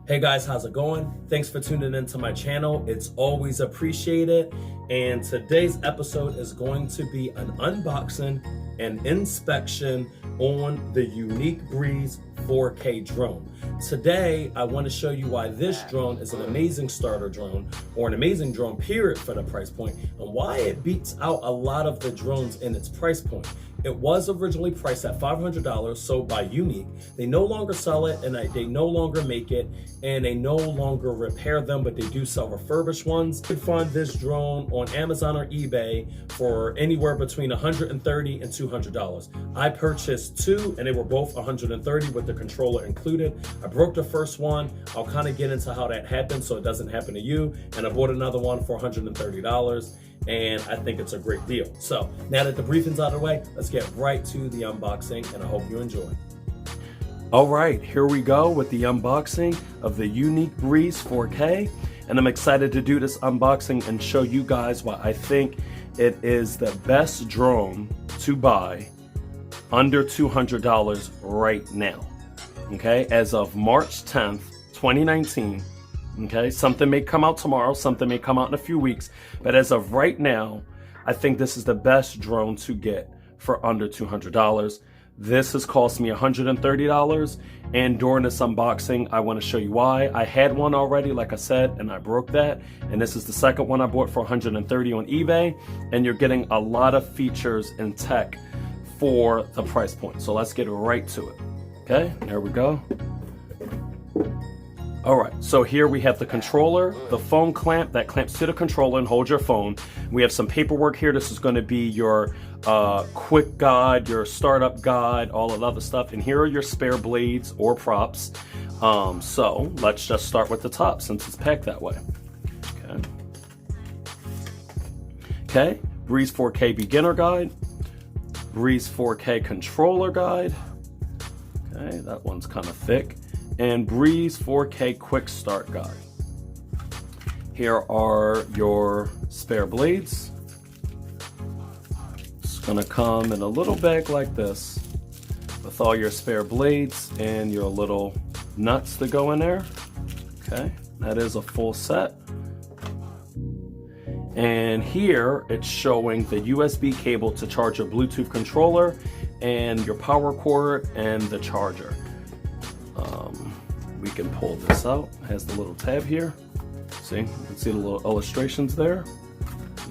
Hey guys, how's it going? Thanks for tuning into my channel. It's always appreciated. And today's episode is going to be an unboxing and inspection on the Yuneec Breeze 4K drone. Today, I want to show you why this drone is an amazing starter drone, or an amazing drone period for the price point, and why it beats out a lot of the drones in its price point. It was originally priced at $500, sold by Yuneec. They no longer sell it, and they no longer make it, and they no longer repair them, but they do sell refurbished ones. You can find this drone on Amazon or eBay for anywhere between $130 and $200. I purchased two, and they were both $130 with the controller included. I broke the first one. I'll kind of get into how that happened so it doesn't happen to you. And I bought another one for $130. And I think it's a great deal. So now that the briefing's out of the way, let's get right to the unboxing, and I hope you enjoy. All right, here we go with the unboxing of the Yuneec Breeze 4K. And I'm excited to do this unboxing and show you guys why I think it is the best drone to buy under $200 right now. Okay, as of March 10th, 2019. Okay, something may come out tomorrow, something may come out in a few weeks, but as of right now, I think this is the best drone to get for under $200. This has cost me $130, and during this unboxing, I want to show you why. I had one already, like I said, and I broke that, and this is the second one I bought for $130 on eBay, and you're getting a lot of features and tech for the price point. So let's get right to it. Okay, there we go. All right, so here we have the controller, the phone clamp that clamps to the controller and holds your phone. We have some paperwork here. This is going to be your quick guide, your startup guide, all of the other stuff. And here are your spare blades or props. So let's just start with the top since it's packed that way. Okay, Breeze 4K beginner guide, Breeze 4K controller guide. Okay, that one's kind of thick. And Breeze 4K quick start guide. Here are your spare blades. It's gonna come in a little bag like this with all your spare blades and your little nuts that go in there. Okay, that is a full set. And here it's showing the USB cable to charge your Bluetooth controller and your power cord and the charger. We can pull this out. It has the little tab here. See, you can see the little illustrations there.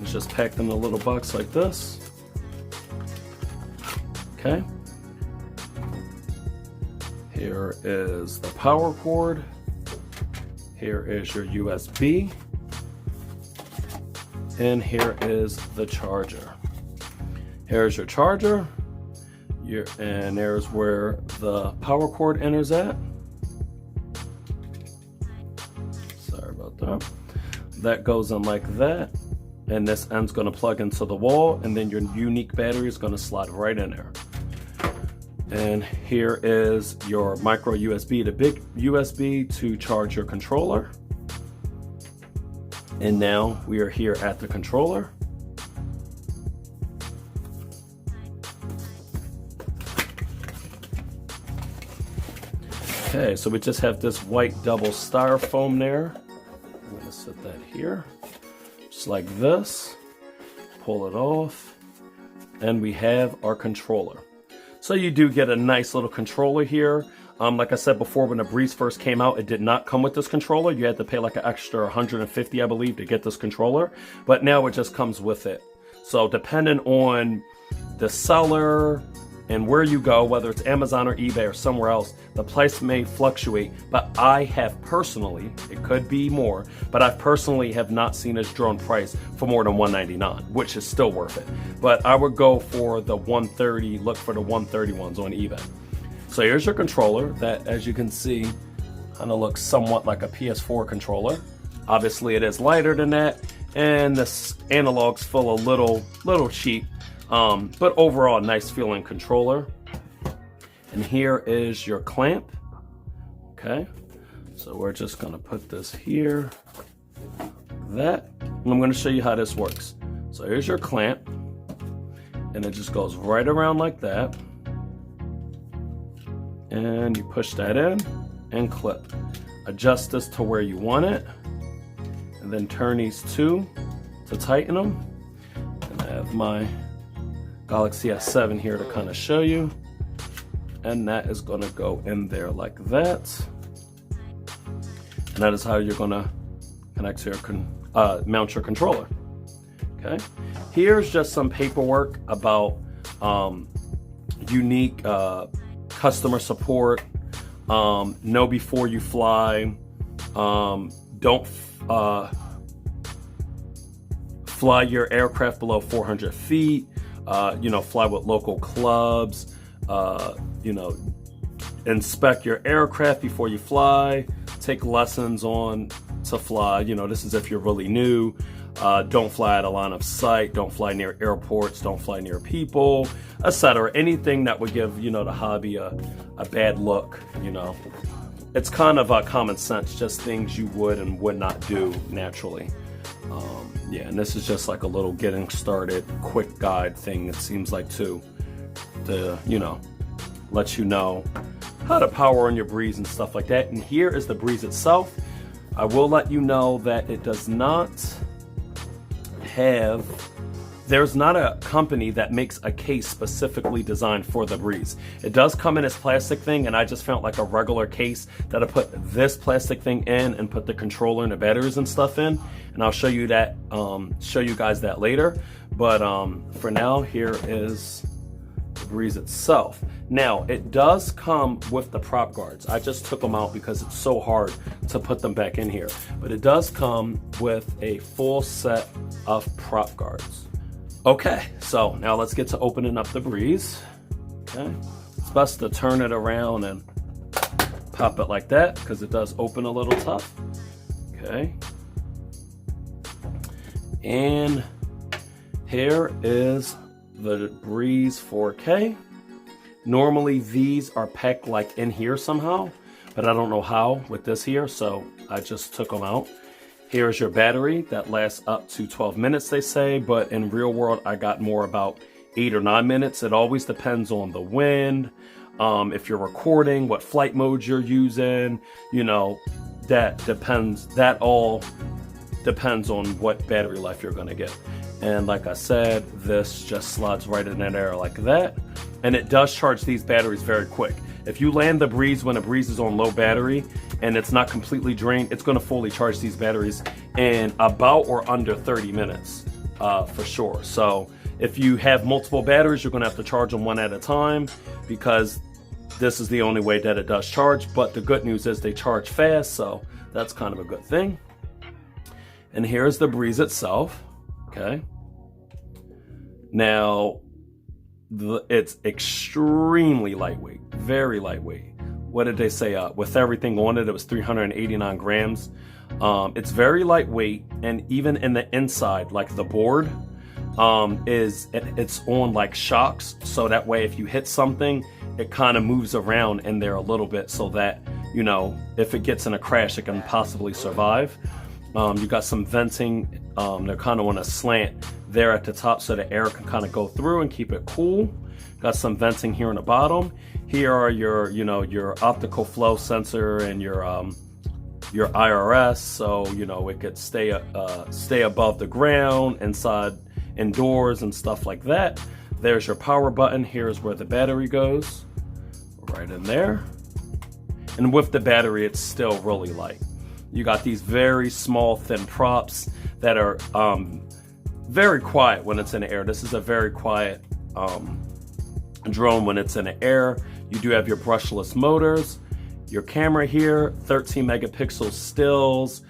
It's just packed in a little box like this. Okay. Here is the power cord. Here is your USB. And here is the charger. Here's your charger. And there's where the power cord enters at. That goes in like that, and this end's going to plug into the wall, and then your Yuneec battery is going to slide right in there. And here is your micro USB, the big USB to charge your controller. And now we are here at the controller. Okay, so we just have this white double styrofoam there. I'm going to set that here, just like this. Pull it off, and we have our controller. So you do get a nice little controller here. Like I said before, when the Breeze first came out, it did not come with this controller. You had to pay like an extra $150, I believe, to get this controller. But now it just comes with it. So depending on the seller and where you go, whether it's Amazon or eBay or somewhere else, the price may fluctuate, but I have personally, it could be more, but I personally have not seen this drone price for more than $199, which is still worth it. But I would go for the $130, look for the $130 ones on eBay. So here's your controller that, as you can see, kind of looks somewhat like a PS4 controller. Obviously it is lighter than that, and the analogs feel a little cheap. But overall, nice feeling controller. And here is your clamp. Okay, so we're just gonna put this here, that, and I'm gonna show you how this works. So here's your clamp, and it just goes right around like that. And you push that in and clip. adjust this to where you want it, and then turn these two to tighten them. And I have my Galaxy S7 here to kind of show you. And that is gonna go in there like that. And that is how you're gonna connect to your, mount your controller, okay? Here's just some paperwork about Yuneec customer support. Know before you fly. Don't fly your aircraft below 400 feet. Fly with local clubs. Inspect your aircraft before you fly. Take lessons on to fly. This is if you're really new. Don't fly at a line of sight. Don't fly near airports. Don't fly near people, etc. Anything that would give the hobby a bad look. It's kind of common sense, just things you would and would not do naturally. And this is just like a little getting started quick guide thing, it seems like, to let you know how to power on your Breeze and stuff like that. And here is the Breeze itself. I will let you know that it does not have, there's not a company that makes a case specifically designed for the Breeze. It does come in this plastic thing, and I just found like a regular case that I put this plastic thing in and put the controller and the batteries and stuff in, and I'll show you that, show you guys that later. But for now, here is the Breeze itself. Now, it does come with the prop guards. I just took them out because it's so hard to put them back in here. But it does come with a full set of prop guards. Okay, so now let's get to opening up the Breeze. Okay, it's best to turn it around and pop it like that because it does open a little tough. Okay, and here is the Breeze 4K. Normally these are packed like in here somehow, but I don't know how with this here, so I just took them out. Here's your battery that lasts up to 12 minutes, they say, but in real world I got more about 8 or 9 minutes. It always depends on the wind, if you're recording, what flight mode you're using, that all depends on what battery life you're gonna get. And like I said, this just slides right in there like that. And it does charge these batteries very quick. If you land the Breeze when a Breeze is on low battery and it's not completely drained, it's gonna fully charge these batteries in about or under 30 minutes for sure. So if you have multiple batteries, you're gonna have to charge them one at a time because this is the only way that it does charge. But the good news is they charge fast, so that's kind of a good thing. And here's the Breeze itself, okay? Now, it's extremely lightweight, very lightweight. What did they say? With everything on it, it was 389 grams. It's very lightweight, and even in the inside, like the board, it's on like shocks, so that way if you hit something, it kind of moves around in there a little bit, so that if it gets in a crash, it can possibly survive. You got some venting. They're kind of on a slant there at the top, so the air can kind of go through and keep it cool. Got some venting here on the bottom. Here are your, your optical flow sensor and your IRS, so it could stay above the ground, indoors and stuff like that. There's your power button. Here's where the battery goes, right in there. And with the battery, it's still really light. You got these very small, thin props that are very quiet when it's in the air. This is a very quiet drone when it's in the air. You do have your brushless motors, your camera here, 13 megapixel stills,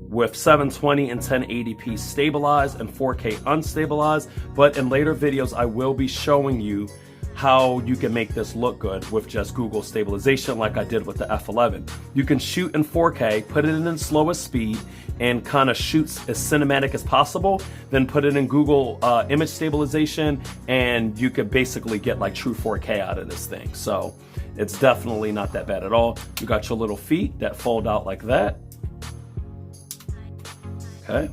with 720 and 1080p stabilized and 4K unstabilized. But in later videos, I will be showing you how you can make this look good with just Google stabilization, like I did with the F11. You can shoot in 4K, put it in slowest speed, and kind of shoots as cinematic as possible, then put it in Google image stabilization, and you could basically get like true 4K out of this thing. So it's definitely not that bad at all. You got your little feet that fold out like that. Okay.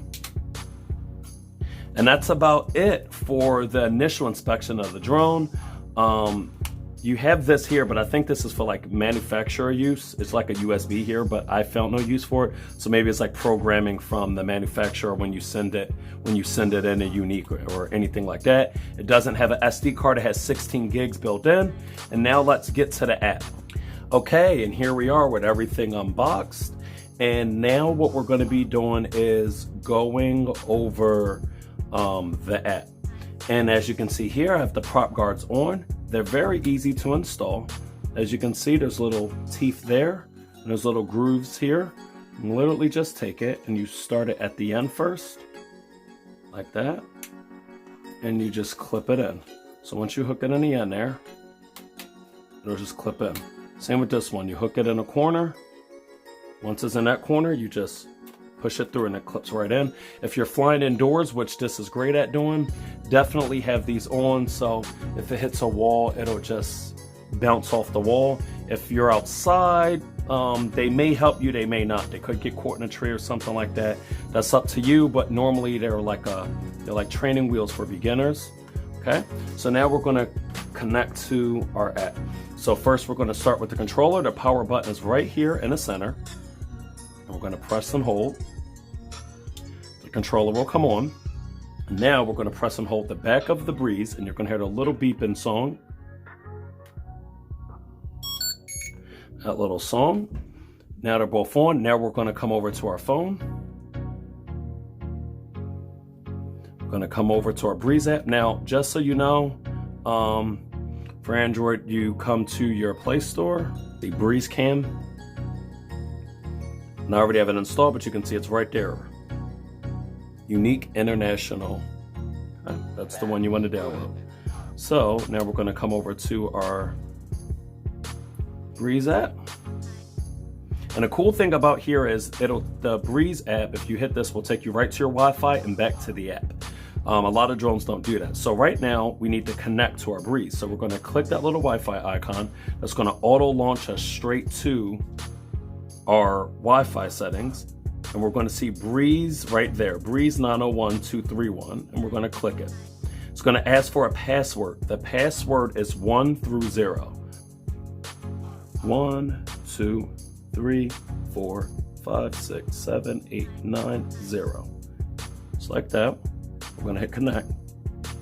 And that's about it for the initial inspection of the drone. you have this here, but I think this is for like manufacturer use. It's like a USB here, but I found no use for it. So maybe it's like programming from the manufacturer when you send it in a Yuneec or anything like that. It doesn't have an SD card. It has 16 gigs built in. And now let's get to the app. Okay, and here we are with everything unboxed. And now what we're going to be doing is going over the app. And as you can see here, I have the prop guards on. They're very easy to install. As you can see, there's little teeth there, and there's little grooves here. You literally just take it and you start it at the end first, like that, and you just clip it in. So once you hook it in the end there, it'll just clip in. Same with this one, you hook it in a corner. Once it's in that corner, you just push it through and it clips right in. If you're flying indoors, which this is great at doing, definitely have these on, so if it hits a wall, it'll just bounce off the wall. If you're outside, they may help you, they may not. They could get caught in a tree or something like that. That's up to you, but normally they're like training wheels for beginners. Okay, so now we're going to connect to our app. So first we're going to start with the controller. The power button is right here in the center. And we're going to press and hold. The controller will come on. And now we're going to press and hold the back of the Breeze, and you're going to hear the little beeping song. That little song. Now they're both on. Now we're going to come over to our phone. We're going to come over to our Breeze app. Now, just so you know, for Android, you come to your Play Store, the Breeze Cam. And I already have it installed, but you can see it's right there. Yuneec International. Okay, that's the one you want to download. So now we're going to come over to our Breeze app. And the cool thing about here is the Breeze app, if you hit this, will take you right to your Wi-Fi and back to the app. A lot of drones don't do that. So right now we need to connect to our Breeze. So we're going to click that little Wi-Fi icon. That's going to auto launch us straight to our Wi-Fi settings. And we're going to see Breeze right there, Breeze 901231, and we're going to click it. It's going to ask for a password. The password is 1 through 0. 1, 2, 3, 4, 5, 6, 7, 8, 9, 0. Just like that. We're going to hit connect.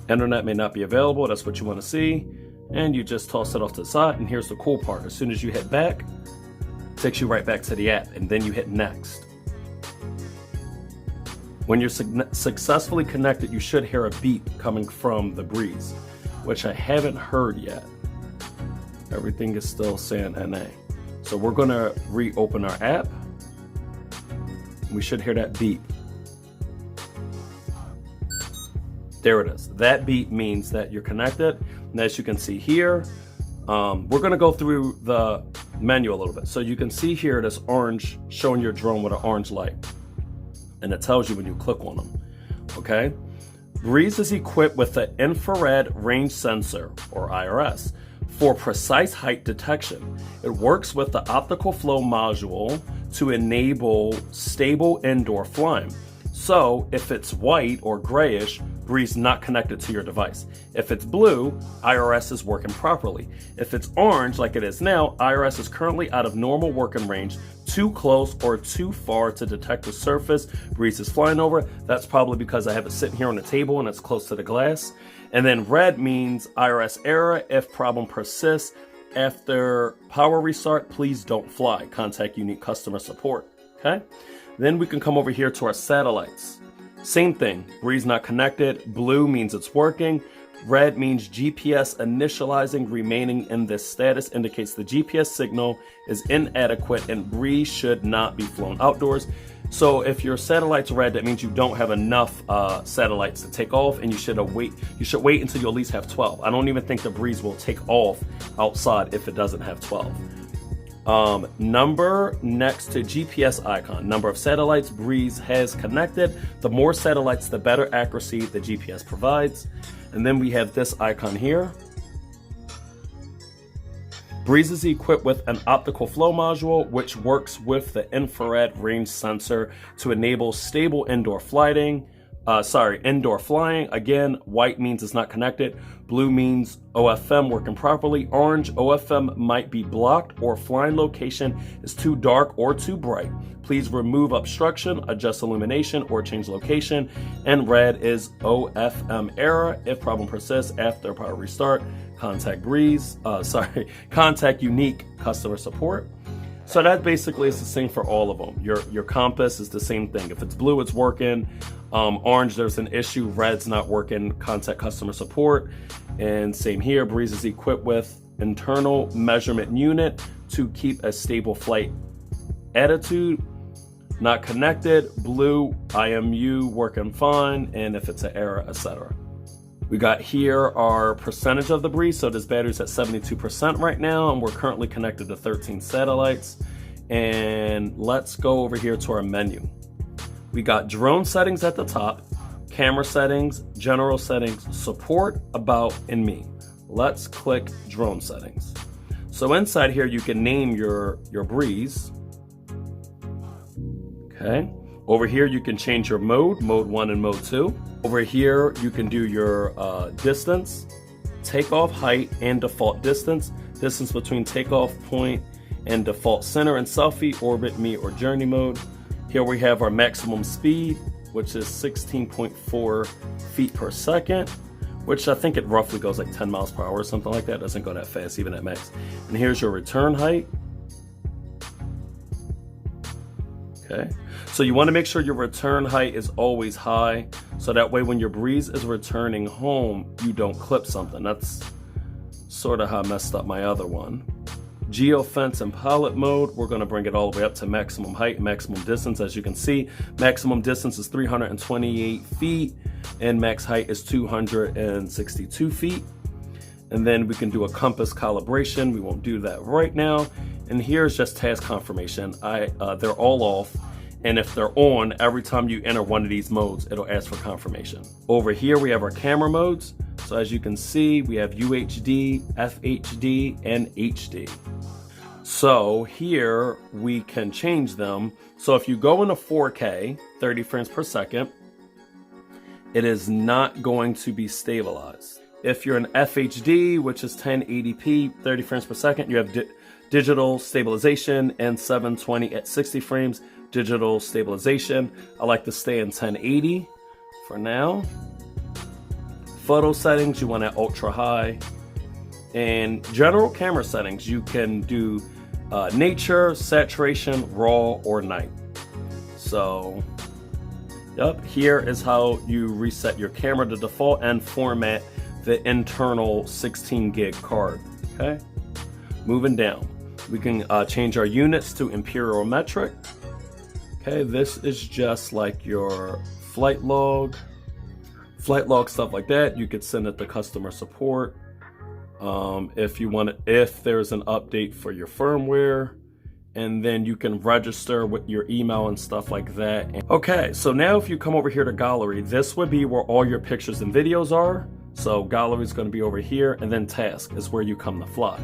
Internet may not be available. That's what you want to see. And you just toss it off to the side. And here's the cool part. As soon as you hit back, it takes you right back to the app. And then you hit next. When you're successfully connected, you should hear a beep coming from the Breeze, which I haven't heard yet. Everything is still saying NA. So we're going to reopen our app. We should hear that beep. There it is. That beep means that you're connected. And as you can see here, we're going to go through the menu a little bit. So you can see here this orange showing your drone with an orange light. And it tells you when you click on them. Okay? Breeze is equipped with the infrared range sensor, or IRS, for precise height detection. It works with the optical flow module to enable stable indoor flying. So if it's white or grayish, Breeze not connected to your device. If it's blue, IRS is working properly. If it's orange, like it is now, IRS is currently out of normal working range, too close or too far to detect the surface Breeze is flying over. That's probably because I have it sitting here on the table and it's close to the glass. And then red means IRS error. If problem persists after power restart, please don't fly. Contact Yuneec customer support. Okay? Then we can come over here to our satellites. Same thing, Breeze not connected. Blue means it's working. Red means GPS initializing, remaining in this status indicates the GPS signal is inadequate and Breeze should not be flown outdoors. So if your satellite's red, that means you don't have enough satellites to take off, and you should wait until you at least have 12. I don't even think the Breeze will take off outside if it doesn't have 12. Number next to GPS icon, number of satellites Breeze has connected. The more satellites, the better accuracy the GPS provides. And then we have this icon here. Breeze is equipped with an optical flow module, which works with the infrared range sensor to enable stable indoor flighting. indoor flying. Again, white means it's not connected. Blue means OFM working properly. Orange, OFM might be blocked or flying location is too dark or too bright. Please remove obstruction, adjust illumination, or change location. And red is OFM error. If problem persists after power restart, contact contact Yuneec customer support. So that basically is the same for all of them. Your compass is the same thing. If it's blue, it's working. Orange, there's an issue. Red's not working. Contact customer support. And same here. Breeze is equipped with internal measurement unit to keep a stable flight attitude. Not connected. Blue, IMU working fine. And if it's an error, etc. We got here our percentage of the Breeze. So this battery's at 72% right now, and we're currently connected to 13 satellites. And let's go over here to our menu. We got drone settings at the top, camera settings, general settings, support, about, and me. Let's click drone settings. So inside here, you can name your Breeze. Okay. Over here, you can change your mode 1 and mode 2. Over here, you can do your distance, takeoff height, and default distance. Distance between takeoff point and default center and selfie, orbit, me, or journey mode. Here we have our maximum speed, which is 16.4 feet per second, which I think it roughly goes like 10 miles per hour or something like that. It doesn't go that fast, even at max. And here's your return height. Okay. So you want to make sure your return height is always high, so that way when your Breeze is returning home, you don't clip something. That's sort of how I messed up my other one. Geofence and pilot mode, we're going to bring it all the way up to maximum height and maximum distance. As you can see, maximum distance is 328 feet and max height is 262 feet. And then we can do a compass calibration. We won't do that right now. And here's just task confirmation. They're all off. And if they're on, every time you enter one of these modes, it'll ask for confirmation. Over here, we have our camera modes. So as you can see, we have UHD, FHD, and HD. So here we can change them. So if you go into 4K, 30 frames per second, it is not going to be stabilized. If you're in FHD, which is 1080p, 30 frames per second, you have digital stabilization, and 720 at 60 frames, digital stabilization. I like to stay in 1080 for now. Photo settings, you want at ultra high. And general camera settings, you can do nature, saturation, raw, or night. So, yep, here is how you reset your camera to default and format the internal 16 gig card. Okay, moving down, we can change our units to imperial metric. Okay, this is just like your flight log, stuff like that. You could send it to customer support if you want it, if there's an update for your firmware, and then you can register with your email and stuff like that. Okay, so now if you come over here to gallery, this would be where all your pictures and videos are. So gallery is going to be over here, and then task is where you come to fly.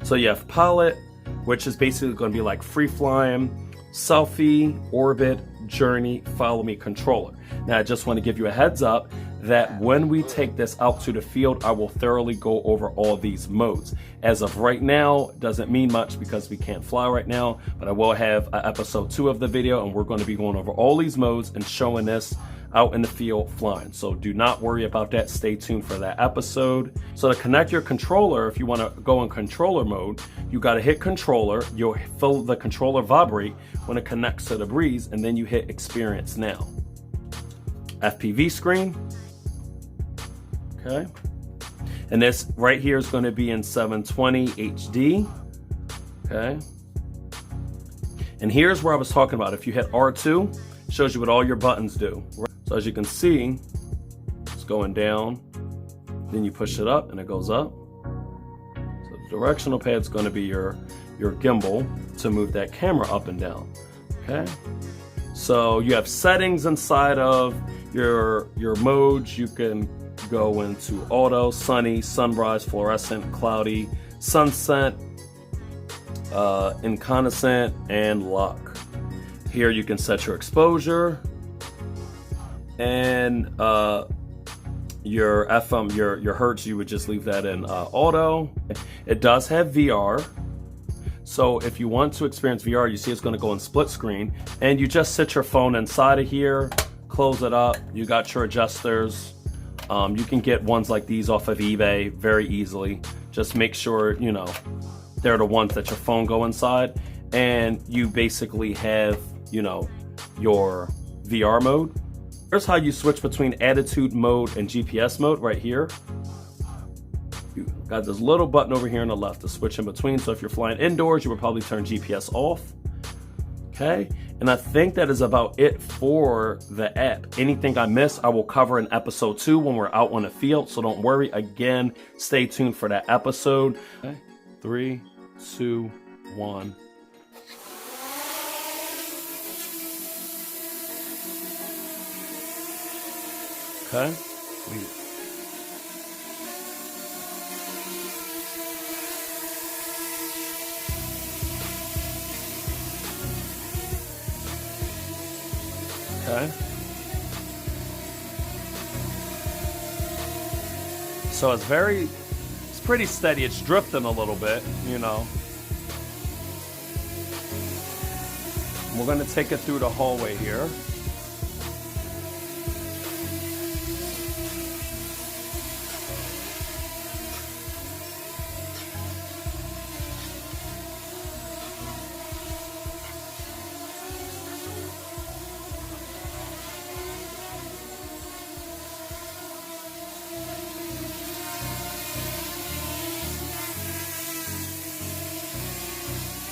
So you have pilot, which is basically going to be like free flying, selfie, orbit, journey, follow me, controller. Now I just want to give you a heads up that when we take this out to the field, I will thoroughly go over all these modes. As of right now, doesn't mean much because we can't fly right now, but I will have episode 2 of the video, and we're going to be going over all these modes and showing this out in the field flying. So do not worry about that. Stay tuned for that episode. So to connect your controller, if you want to go in controller mode, you got to hit controller. You'll feel the controller vibrate when it connects to the Breeze, and then you hit experience now. FPV screen. Okay. And this right here is going to be in 720 HD. Okay. And here's where I was talking about. If you hit R2, it shows you what all your buttons do. So as you can see, it's going down. Then you push it up and it goes up. So the directional pad is going to be your gimbal to move that camera up and down. Okay. So you have settings inside of your modes. You can go into auto, sunny, sunrise, fluorescent, cloudy, sunset, incandescent, and lock. Here you can set your exposure, And your FM, your hertz, you would just leave that in auto. It does have VR. So if you want to experience VR, you see it's going to go in split screen, and you just sit your phone inside of here, close it up. You got your adjusters. You can get ones like these off of eBay very easily. Just make sure, you know, they're the ones that your phone go inside, and you basically have, you know, your VR mode. Here's how you switch between attitude mode and GPS mode right here. You got this little button over here on the left to switch in between. So if you're flying indoors, you would probably turn GPS off. Okay, and I think that is about it for the app. Anything I miss, I will cover in episode 2 when we're out on the field. So don't worry. Again, stay tuned for that episode. Okay. 3, 2, 1. Okay. Okay. So it's pretty steady. It's drifting a little bit, you know. We're going to take it through the hallway here.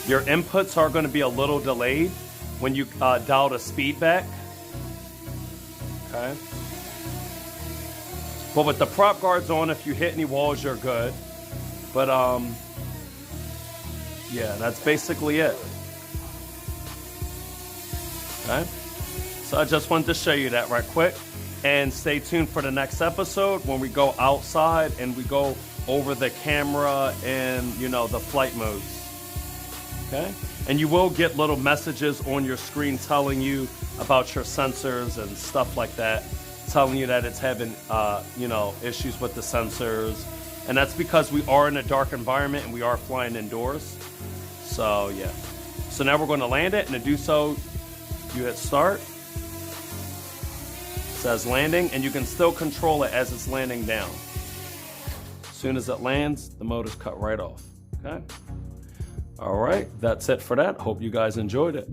Your inputs are going to be a little delayed when you dial the speed back. Okay. But with the prop guards on, if you hit any walls, you're good. But yeah, that's basically it. Okay. So I just wanted to show you that right quick. And stay tuned for the next episode when we go outside and we go over the camera and, you know, the flight modes. Okay, and you will get little messages on your screen telling you about your sensors and stuff like that, telling you that it's having, you know, issues with the sensors. And that's because we are in a dark environment and we are flying indoors. So, yeah. So now we're going to land it, and to do so, you hit start. It says landing, and you can still control it as it's landing down. As soon as it lands, the motor's cut right off. Okay. All right, that's it for that. Hope you guys enjoyed it.